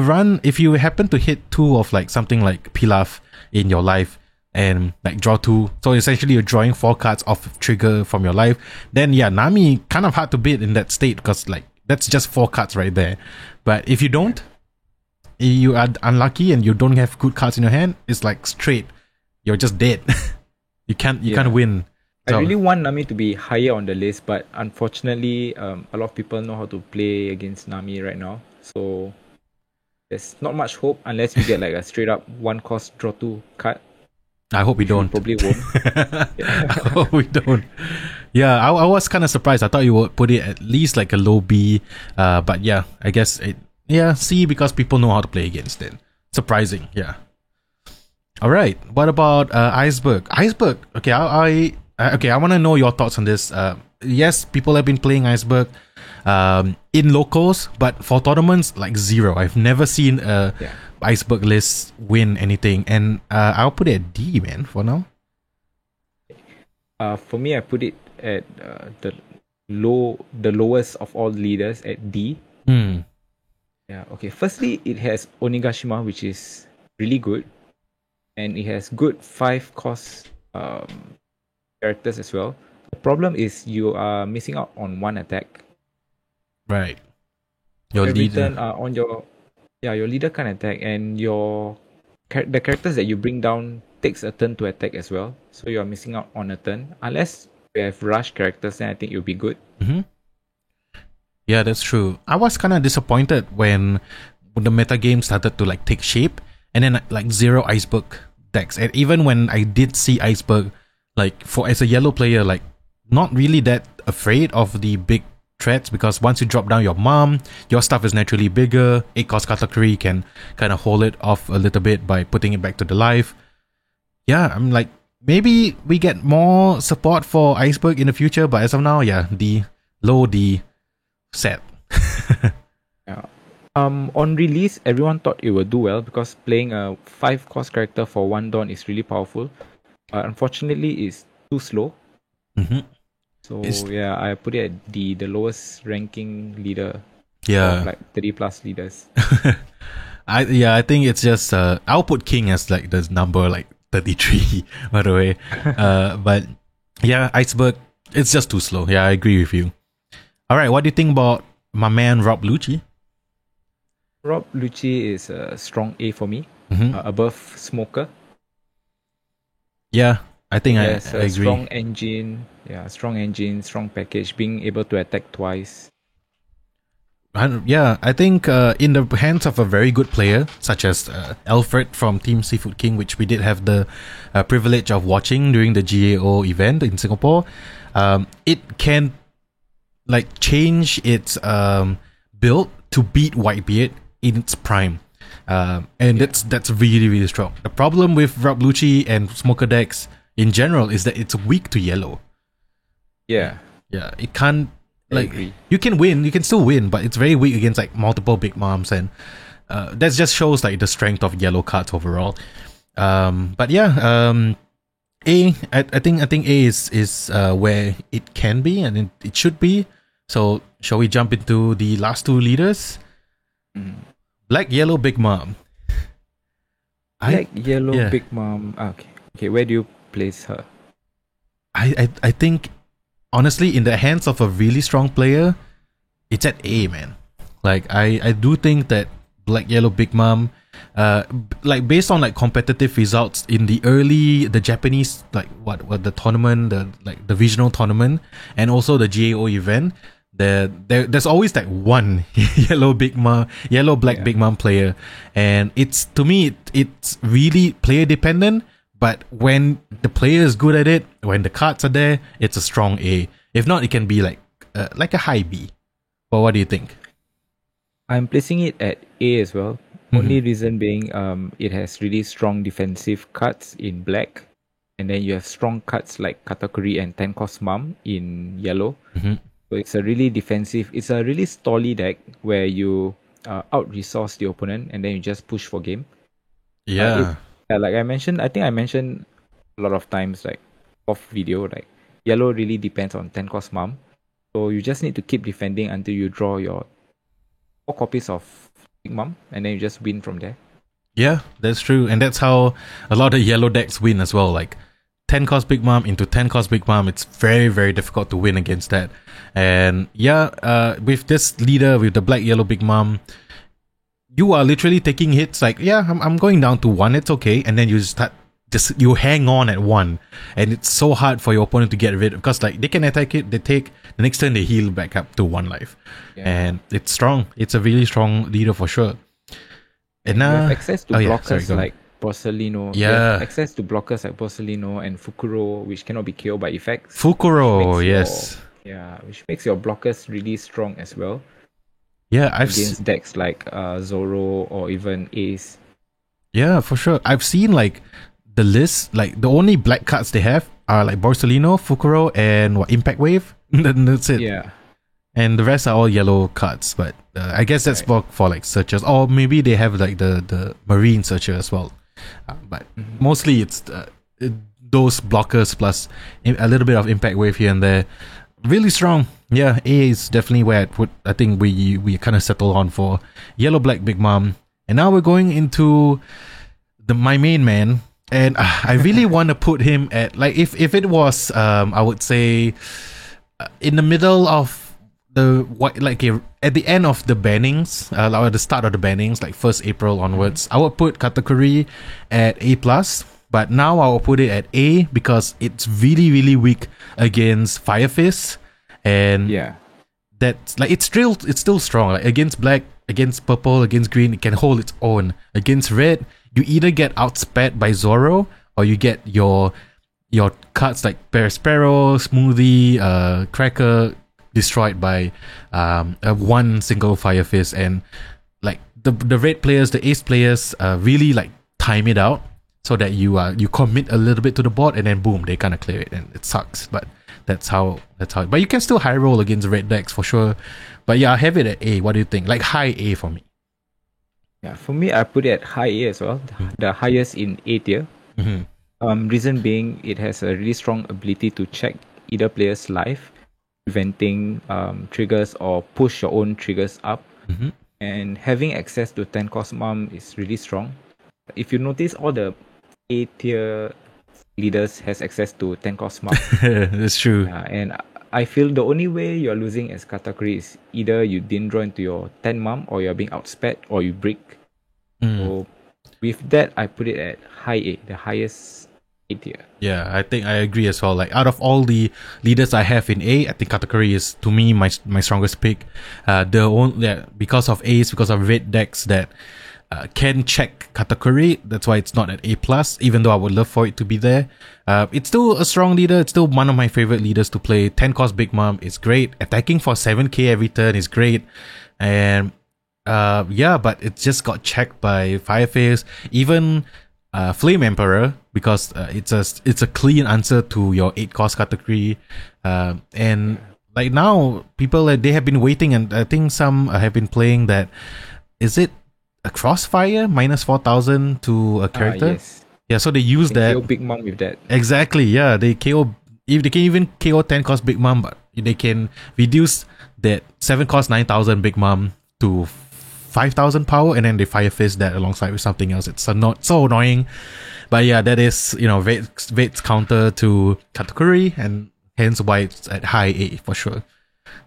happen to hit 2 of like something like Pilaf in your life and like draw 2, so essentially you're drawing 4 cards off trigger from your life, then yeah, Nami kind of hard to beat in that state because like that's just 4 cards right there. But if you don't, you are unlucky and you don't have good cards in your hand, it's like straight, you're just dead. you can't win. I really want Nami to be higher on the list, but unfortunately, a lot of people know how to play against Nami right now. So there's not much hope unless we get like a straight up 1-cost draw 2 card. I hope we don't. Probably won't. I hope we don't. Yeah, I was kind of surprised. I thought you would put it at least like a low B. But yeah, I guess C, because people know how to play against it. Surprising, yeah. All right. What about Iceberg? Iceberg. Okay, I want to know your thoughts on this. Yes, people have been playing Iceberg in locals, but for tournaments, like zero. I've never seen a Iceberg list win anything, and I'll put it at D, man, for now. For me, I put it at the lowest of all leaders at D. Yeah. Okay. Firstly, it has Onigashima, which is really good, and it has good 5-cost characters as well. The problem is you are missing out on 1 attack. Right. Your every leader. turn on your leader can attack, and the characters that you bring down takes a turn to attack as well. So you are missing out on a turn. Unless you have rush characters, then I think it'll be good. Yeah, that's true. I was kind of disappointed when the meta game started to like take shape, and then like zero Iceberg decks. And even when I did see Iceberg like for as a yellow player, like not really that afraid of the big threats, because once you drop down your mom, your stuff is naturally bigger. 8 cost Katakuri can kind of hold it off a little bit by putting it back to the life. Yeah, I'm like, maybe we get more support for Iceberg in the future, but as of now, yeah, the low D set. Yeah. On release, everyone thought it would do well because playing a 5 cost character for 1 Dawn is really powerful. Unfortunately, it's too slow. Mm-hmm. So yeah, I put it at the lowest ranking leader. Yeah, of like 30 plus leaders. I think it's just I'll put King as like the number like 33 by the way. But yeah, Iceberg, it's just too slow. Yeah, I agree with you. All right, what do you think about my man Rob Lucci? Rob Lucci is a strong A for me, above Smoker. Yeah, I think I agree. Strong engine, strong package, being able to attack twice. I think in the hands of a very good player such as Alfred from Team Seafood King, which we did have the privilege of watching during the GAO event in Singapore, it can like change its build to beat Whitebeard in its prime. And that's really, really strong. The problem with Rob Lucci and Smoker decks in general is that it's weak to yellow. Yeah, it can't. Like, you can win, you can still win, but it's very weak against like multiple big moms, and that just shows like the strength of yellow cards overall. But yeah, I think A is where it can be and it should be. So shall we jump into the last 2 leaders? Black Yellow Big Mom. Big Mom. Okay. Where do you place her? I think, honestly, in the hands of a really strong player, it's at A, man. Like, I do think that Black Yellow Big Mom, like based on like competitive results in the Japanese, like what the tournament, the regional tournament, and also the GAO event, there's always like one yellow black Big Mom player, and it's, to me, it's really player dependent. But when the player is good at it, when the cards are there, it's a strong A. If not, it can be like a high B. Well, what do you think? I'm placing it at A as well. Only reason being, it has really strong defensive cards in black, and then you have strong cards like Katakuri and 10 cost Mom in yellow. So it's a really defensive. It's a really stolly deck where you out-resource the opponent and then you just push for game. Yeah. Like I mentioned, I think I mentioned a lot of times, like off video, like yellow really depends on 10 cost Mom. So you just need to keep defending until you draw your 4 copies of Big Mom, and then you just win from there. Yeah, that's true. And that's how a lot of yellow decks win as well. Like 10 cost Big Mom into 10 cost Big Mom, it's very, very difficult to win against that. And yeah, with this leader, with the Black Yellow Big Mom, you are literally taking hits like, I'm going down to 1, it's okay. And then you you hang on at 1. And it's so hard for your opponent to get rid of, because like they can attack it, they take, the next turn they heal back up to 1 life. Yeah. And it's strong. It's a really strong leader for sure. And now, you have access to blockers like Borsellino. Yeah. You have access to blockers like Borsellino and Fukuro, which cannot be KO'd by effects. Fukuro, yes. Which makes your blockers really strong as well. Yeah, against decks like Zoro or even Ace. Yeah, for sure. I've seen like the list, like the only black cards they have are like Borsellino, Fukuro, and Impact Wave. That's it. Yeah. And the rest are all yellow cards, but I guess that's for like searchers, or maybe they have like the Marine searcher as well. But mostly it's those blockers plus a little bit of Impact Wave here and there. Really strong. Yeah, A is definitely where I think we kind of settle on for Yellow Black Big Mom. And now we're going into my main man, and I really want to put him at, like, if it was I would say in the middle of at the end of the bannings, or at the start of the bannings, like 1st April onwards, I would put Katakuri at A+. But now I will put it at A because it's really, really weak against Fire Fist. And that's like, it's still strong. Like against black, against purple, against green, it can hold its own. Against red, you either get outsped by Zoro or you get your your cards like Sparrow, Smoothie, Cracker destroyed by one single Fire Fist, and like the red players, the ace players, really like time it out so that you commit a little bit to the board and then boom, they kind of clear it, and it sucks. But that's how. But you can still high roll against red decks for sure. But yeah, I have it at A. What do you think? Like high A for me. Yeah, for me, I put it at high A as well. The highest in A tier. Reason being, it has a really strong ability to check either player's life, preventing triggers or push your own triggers up. And having access to 10 cost mum is really strong. If you notice, all the A tier leaders has access to 10 cost mum. That's true. And I feel the only way you're losing as Katakuri is either you didn't draw into your 10 mum, or you're being outsped, or you break. So with that, I put it at high A, the highest A tier. Yeah, I think I agree as well. Like out of all the leaders I have in A, I think Katakuri is to me my strongest pick. Because of Ace, because of red decks that can check Katakuri, that's why it's not at A+, even though I would love for it to be there. It's still a strong leader. It's still one of my favorite leaders to play. 10 cost Big Mom is great. Attacking for 7k every turn is great. And but it just got checked by Fireface. Even Flame Emperor, because it's a clean answer to your 8 cost Katakuri. And like now, people they have been waiting, and I think some have been playing that. Is it a Crossfire minus 4,000 to a character? Yes. Yeah, so they use that. KO Big Mom with that. Exactly. Yeah, they KO. If they can even KO 10 cost Big Mom, but they can reduce that 7 cost 9,000 Big Mom to 5,000 power, and then they Fire Fist that alongside with something else. It's not so annoying. But yeah, that is, Vate's counter to Katakuri, and hence why it's at high A for sure.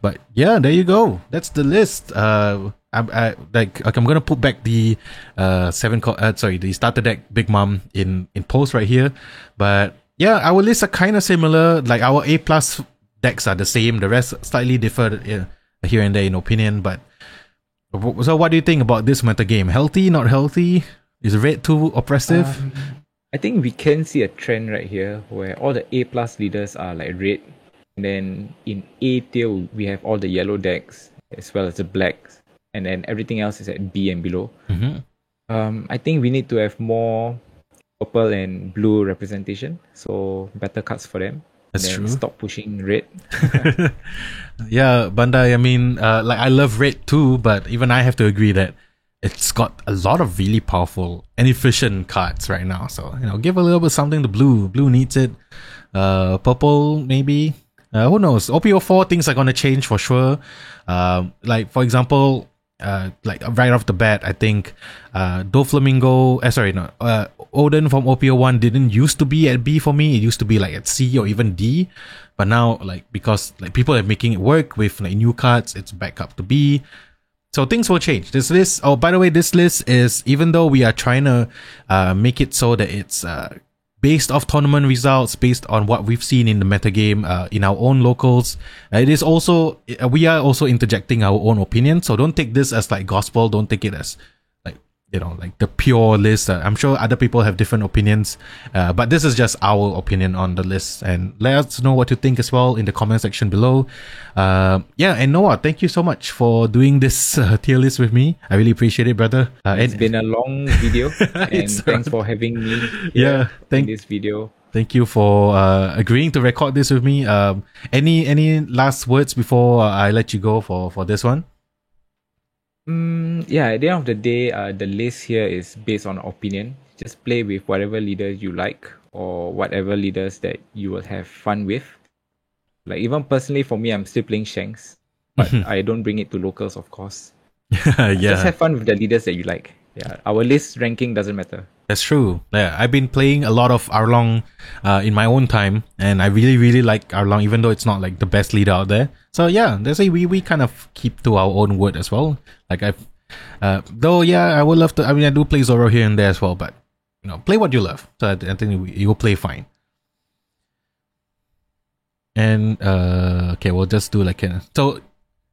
But yeah, there you go. That's the list. I'm gonna put back the the starter deck Big Mom in post right here. But yeah, our lists are kind of similar. Like our A+ decks are the same. The rest slightly differ here and there in opinion. But so, what do you think about this meta game? Healthy, not healthy? Is red too oppressive? I think we can see a trend right here where all the A+ leaders are like red, and then in A tier we have all the yellow decks as well as the blacks, and then everything else is at B and below. I think we need to have more purple and blue representation, so better cards for them. That's true. Stop pushing red. Yeah, Bandai, I mean, I love red too, but even I have to agree that it's got a lot of really powerful and efficient cards right now. So, give a little bit something to blue. Blue needs it. Purple, maybe. Who knows? OPO4 things are going to change for sure. For example, right off the bat, I think Doflamingo, Odin from OPO1 didn't used to be at B for me. It used to be like at C or even D. But now, because people are making it work with new cards, it's back up to B. So things will change. This list, by the way, this list is, even though we are trying to make it so that it's based off tournament results, based on what we've seen in the metagame, in our own locals, it is also, we are also interjecting our own opinion. So don't take this as like gospel. Don't take it as the pure list. I'm sure other people have different opinions, but this is just our opinion on the list. And let us know what you think as well in the comment section below. And Noah, thank you so much for doing this tier list with me. I really appreciate it, brother. It's been a long video, and thanks for having me here in this video. Thank you for agreeing to record this with me. Any last words before I let you go for this one? At the end of the day, the list here is based on opinion. Just play with whatever leaders you like, or whatever leaders that you will have fun with. Like, even personally for me, I'm still playing Shanks, but I don't bring it to locals, of course. Just have fun with the leaders that you like. Yeah, our list ranking doesn't matter. That's true. Yeah, I've been playing a lot of Arlong in my own time, and I really, really like Arlong, even though it's not like the best leader out there. So yeah, that's why we kind of keep to our own word as well. I would love to. I mean, I do play Zoro here and there as well, but play what you love. So I think you will play fine. And okay, we'll just do so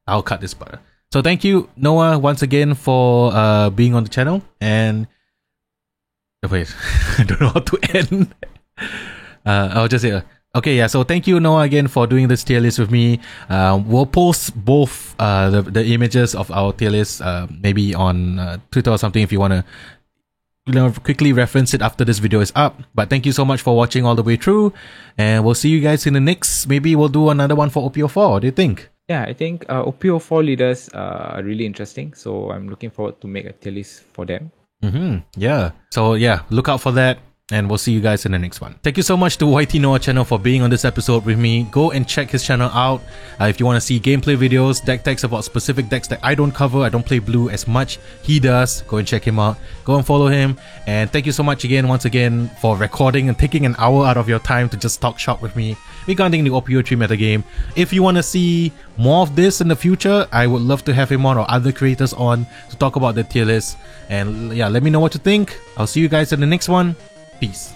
I'll cut this part. So thank you, Noah, once again for being on the channel. And wait, I don't know how to end. I'll just say. Okay, yeah. So thank you, Noah, again for doing this tier list with me. We'll post both the images of our tier list maybe on Twitter or something if you want to quickly reference it after this video is up. But thank you so much for watching all the way through, and we'll see you guys in the next. Maybe we'll do another one for OPO4. What do you think? Yeah, I think OPO4 leaders are really interesting. So I'm looking forward to make a tier list for them. Yeah. So yeah, look out for that. And we'll see you guys in the next one. Thank you so much to YT Noah channel for being on this episode with me. Go and check his channel out if you want to see gameplay videos, deck techs about specific decks that I don't cover. I don't play blue as much. He does. Go and check him out. Go and follow him. And thank you so much once again for recording and taking an hour out of your time to just talk shop with me regarding the OPO3 metagame. If you want to see more of this in the future, I would love to have him on or other creators on to talk about the tier list. And yeah, let me know what you think. I'll see you guys in the next one. Peace.